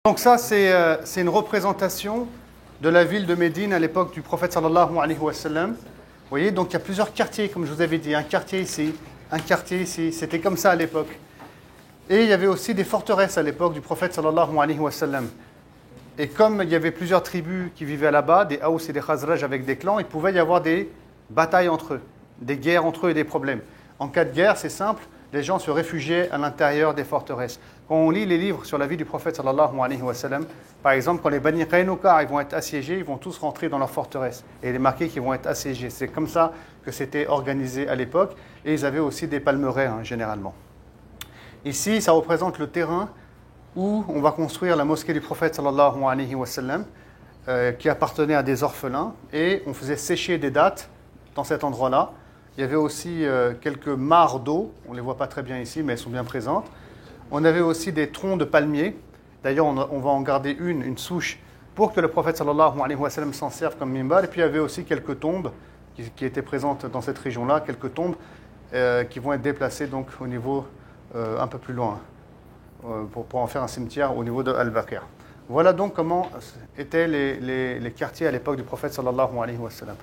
Donc ça, c'est une représentation de la ville de Médine à l'époque du prophète sallallahu alayhi wa sallam. Vous voyez, donc il y a plusieurs quartiers, comme je vous avais dit, un quartier ici, c'était comme ça à l'époque. Et il y avait aussi des forteresses à l'époque du prophète sallallahu alayhi wa sallam. Et comme il y avait plusieurs tribus qui vivaient là-bas, des Haous et des Khazraj avec des clans, il pouvait y avoir des batailles entre eux, des guerres entre eux et des problèmes. En cas de guerre, c'est simple, les gens se réfugiaient à l'intérieur des forteresses. Quand on lit les livres sur la vie du prophète sallallahu alayhi wa sallam, par exemple, quand les Bani Qaynuqa vont être assiégés, ils vont tous rentrer dans leur forteresse. Et il est marqué qu'ils vont être assiégés. C'est comme ça que c'était organisé à l'époque. Et ils avaient aussi des palmeraies, généralement. Ici, ça représente le terrain où on va construire la mosquée du prophète sallallahu alayhi wa sallam, qui appartenait à des orphelins. Et on faisait sécher des dattes dans cet endroit-là. Il y avait aussi quelques mares d'eau, on ne les voit pas très bien ici, mais elles sont bien présentes. On avait aussi des troncs de palmiers. D'ailleurs, on va en garder une souche, pour que le prophète sallallahu alayhi wa sallam s'en serve comme mimbar. Et puis, il y avait aussi quelques tombes qui étaient présentes dans cette région-là, quelques tombes qui vont être déplacées donc, au niveau un peu plus loin, pour en faire un cimetière au niveau de Al-Baqir. Voilà donc comment étaient les quartiers à l'époque du prophète sallallahu alayhi wa sallam.